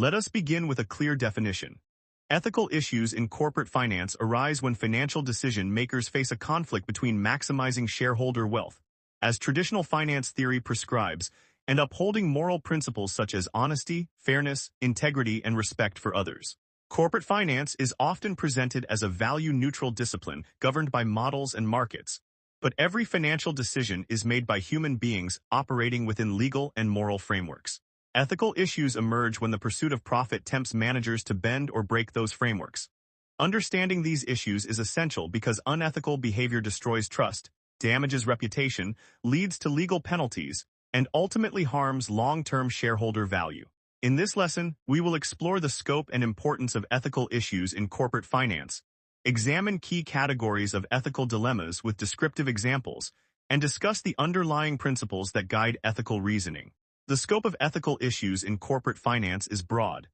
Let us begin with a clear definition. Ethical issues in corporate finance arise when financial decision-makers face a conflict between maximizing shareholder wealth, as traditional finance theory prescribes, and upholding moral principles such as honesty, fairness, integrity, and respect for others. Corporate finance is often presented as a value-neutral discipline governed by models and markets, but every financial decision is made by human beings operating within legal and moral frameworks. Ethical issues emerge when the pursuit of profit tempts managers to bend or break those frameworks. Understanding these issues is essential because unethical behavior destroys trust, damages reputation, leads to legal penalties, and ultimately harms long-term shareholder value. In this lesson, we will explore the scope and importance of ethical issues in corporate finance, examine key categories of ethical dilemmas with descriptive examples, and discuss the underlying principles that guide ethical reasoning. The scope of ethical issues in corporate finance is broad.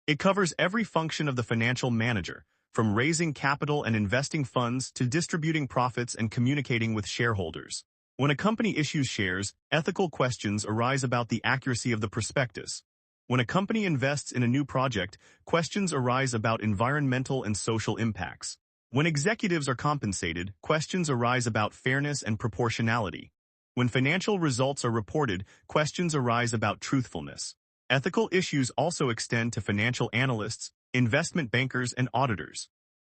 It covers every function of the financial manager, from raising capital and investing funds to distributing profits and communicating with shareholders. When a company issues shares, ethical questions arise about the accuracy of the prospectus. When a company invests in a new project, questions arise about environmental and social impacts. When executives are compensated, questions arise about fairness and proportionality. When financial results are reported, questions arise about truthfulness. Ethical issues also extend to financial analysts, investment bankers, and auditors.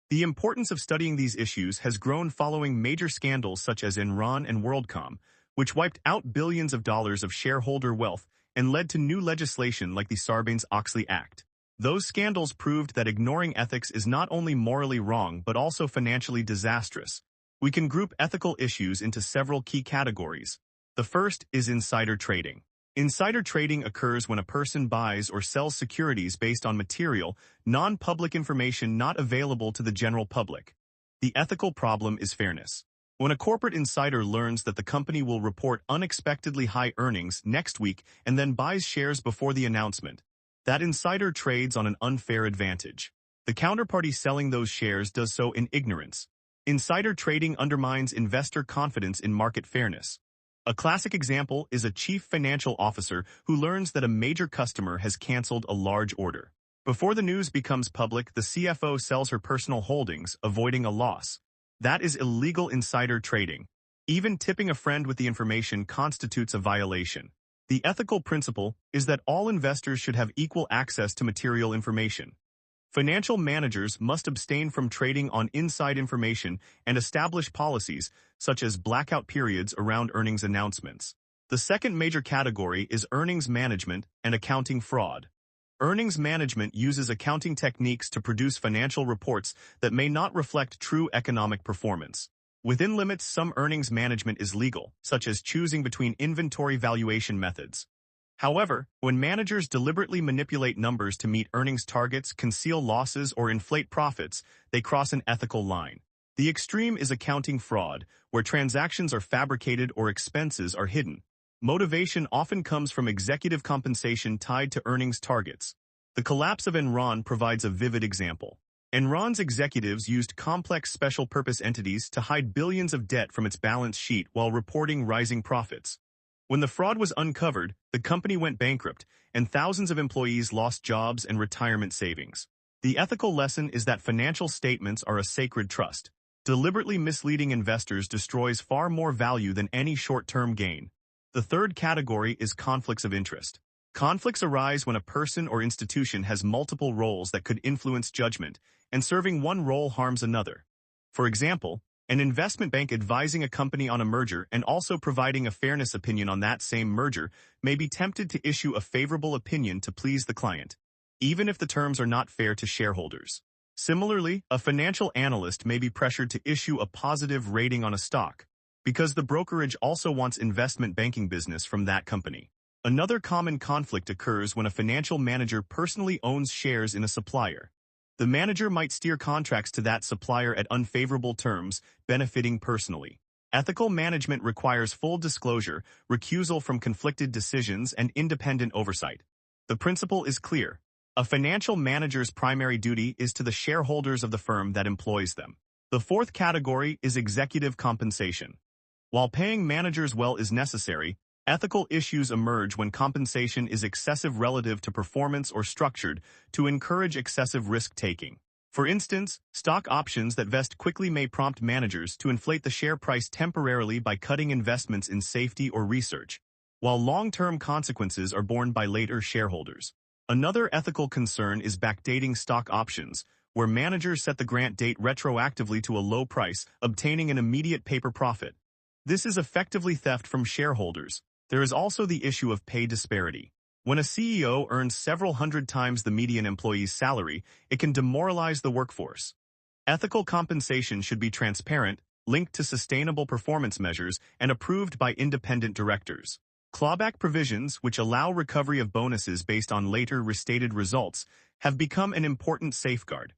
The importance of studying these issues has grown following major scandals such as Enron and WorldCom, which wiped out billions of dollars of shareholder wealth and led to new legislation like the Sarbanes-Oxley Act. Those scandals proved that ignoring ethics is not only morally wrong but also financially disastrous. We can group ethical issues into several key categories. The first is insider trading. Insider trading occurs when a person buys or sells securities based on material, non-public information not available to the general public. The ethical problem is fairness. When a corporate insider learns that the company will report unexpectedly high earnings next week and then buys shares before the announcement, that insider trades on an unfair advantage. The counterparty selling those shares does so in ignorance. Insider trading undermines investor confidence in market fairness. A classic example is a chief financial officer who learns that a major customer has canceled a large order. Before the news becomes public, the CFO sells her personal holdings, avoiding a loss. That is illegal insider trading. Even tipping a friend with the information constitutes a violation. The ethical principle is that all investors should have equal access to material information. Financial managers must abstain from trading on inside information and establish policies, such as blackout periods around earnings announcements. The second major category is earnings management and accounting fraud. Earnings management uses accounting techniques to produce financial reports that may not reflect true economic performance. Within limits, some earnings management is legal, such as choosing between inventory valuation methods. However, when managers deliberately manipulate numbers to meet earnings targets, conceal losses, or inflate profits, they cross an ethical line. The extreme is accounting fraud, where transactions are fabricated or expenses are hidden. Motivation often comes from executive compensation tied to earnings targets. The collapse of Enron provides a vivid example. Enron's executives used complex special-purpose entities to hide billions of debt from its balance sheet while reporting rising profits. When the fraud was uncovered, the company went bankrupt, and thousands of employees lost jobs and retirement savings. The ethical lesson is that financial statements are a sacred trust. Deliberately misleading investors destroys far more value than any short-term gain. The third category is conflicts of interest. Conflicts arise when a person or institution has multiple roles that could influence judgment, and serving one role harms another. For example, an investment bank advising a company on a merger and also providing a fairness opinion on that same merger may be tempted to issue a favorable opinion to please the client, even if the terms are not fair to shareholders. Similarly, a financial analyst may be pressured to issue a positive rating on a stock, because the brokerage also wants investment banking business from that company. Another common conflict occurs when a financial manager personally owns shares in a supplier. The manager might steer contracts to that supplier at unfavorable terms, benefiting personally. Ethical management requires full disclosure, recusal from conflicted decisions, and independent oversight. The principle is clear. A financial manager's primary duty is to the shareholders of the firm that employs them. The fourth category is executive compensation. While paying managers well is necessary, Ethical issues emerge when compensation is excessive relative to performance or structured to encourage excessive risk-taking. For instance, stock options that vest quickly may prompt managers to inflate the share price temporarily by cutting investments in safety or research, while long-term consequences are borne by later shareholders. Another ethical concern is backdating stock options, where managers set the grant date retroactively to a low price, obtaining an immediate paper profit. This is effectively theft from shareholders. There is also the issue of pay disparity. When a CEO earns several hundred times the median employee's salary, it can demoralize the workforce. Ethical compensation should be transparent, linked to sustainable performance measures, and approved by independent directors. Clawback provisions, which allow recovery of bonuses based on later restated results, have become an important safeguard.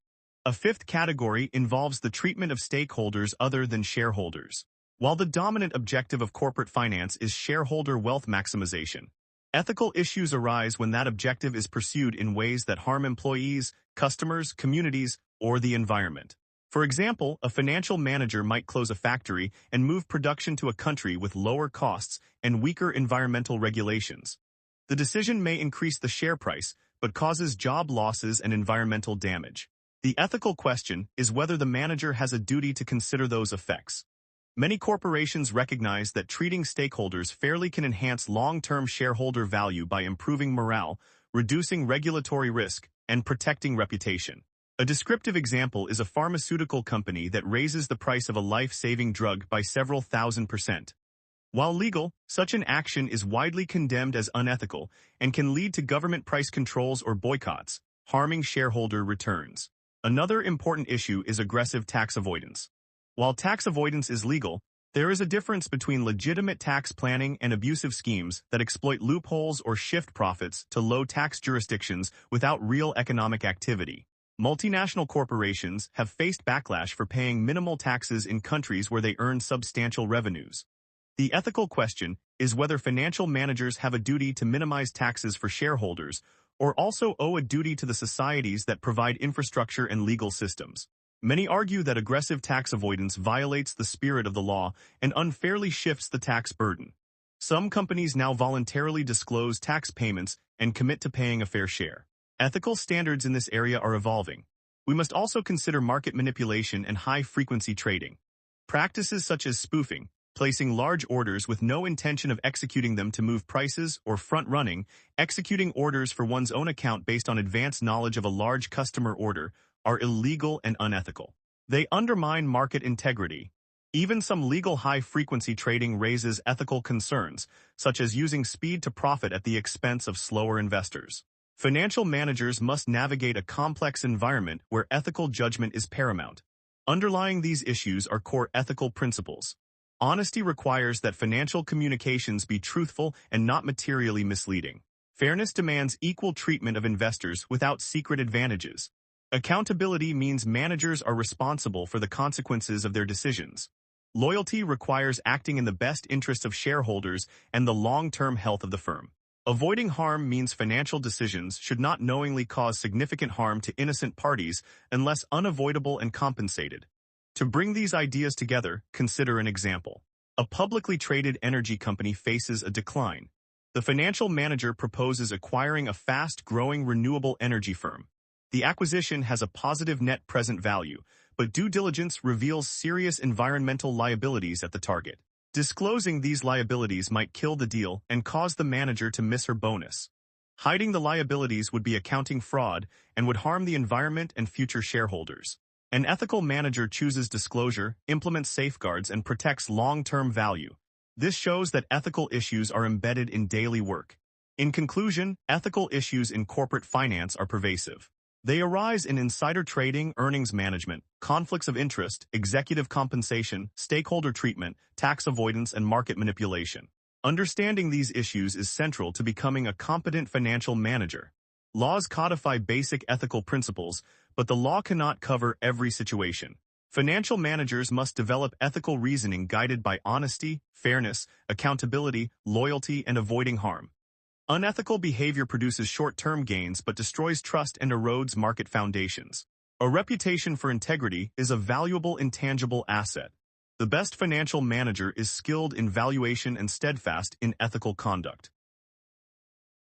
A fifth category involves the treatment of stakeholders other than shareholders. While the dominant objective of corporate finance is shareholder wealth maximization, ethical issues arise when that objective is pursued in ways that harm employees, customers, communities, or the environment. For example, a financial manager might close a factory and move production to a country with lower costs and weaker environmental regulations. The decision may increase the share price, but causes job losses and environmental damage. The ethical question is whether the manager has a duty to consider those effects. Many corporations recognize that treating stakeholders fairly can enhance long-term shareholder value by improving morale, reducing regulatory risk, and protecting reputation. A descriptive example is a pharmaceutical company that raises the price of a life-saving drug by several thousand%. While legal, such an action is widely condemned as unethical and can lead to government price controls or boycotts, harming shareholder returns. Another important issue is aggressive tax avoidance. While tax avoidance is legal, there is a difference between legitimate tax planning and abusive schemes that exploit loopholes or shift profits to low-tax jurisdictions without real economic activity. Multinational corporations have faced backlash for paying minimal taxes in countries where they earn substantial revenues. The ethical question is whether financial managers have a duty to minimize taxes for shareholders or also owe a duty to the societies that provide infrastructure and legal systems. Many argue that aggressive tax avoidance violates the spirit of the law and unfairly shifts the tax burden. Some companies now voluntarily disclose tax payments and commit to paying a fair share. Ethical standards in this area are evolving. We must also consider market manipulation and high-frequency trading. Practices such as spoofing, placing large orders with no intention of executing them to move prices, or front-running, executing orders for one's own account based on advanced knowledge of a large customer order, are illegal and unethical. They undermine market integrity. Even some legal high-frequency trading raises ethical concerns, such as using speed to profit at the expense of slower investors. Financial managers must navigate a complex environment where ethical judgment is paramount. Underlying these issues are core ethical principles. Honesty requires that financial communications be truthful and not materially misleading. Fairness demands equal treatment of investors without secret advantages. Accountability means managers are responsible for the consequences of their decisions. Loyalty requires acting in the best interest of shareholders and the long-term health of the firm. Avoiding harm means financial decisions should not knowingly cause significant harm to innocent parties unless unavoidable and compensated. To bring these ideas together, consider an example. A publicly traded energy company faces a decline. The financial manager proposes acquiring a fast-growing renewable energy firm. The acquisition has a positive net present value, but due diligence reveals serious environmental liabilities at the target. Disclosing these liabilities might kill the deal and cause the manager to miss her bonus. Hiding the liabilities would be accounting fraud and would harm the environment and future shareholders. An ethical manager chooses disclosure, implements safeguards, and protects long-term value. This shows that ethical issues are embedded in daily work. In conclusion, ethical issues in corporate finance are pervasive. They arise in insider trading, earnings management, conflicts of interest, executive compensation, stakeholder treatment, tax avoidance, and market manipulation. Understanding these issues is central to becoming a competent financial manager. Laws codify basic ethical principles, but the law cannot cover every situation. Financial managers must develop ethical reasoning guided by honesty, fairness, accountability, loyalty, and avoiding harm. Unethical behavior produces short-term gains but destroys trust and erodes market foundations. A reputation for integrity is a valuable intangible asset. The best financial manager is skilled in valuation and steadfast in ethical conduct.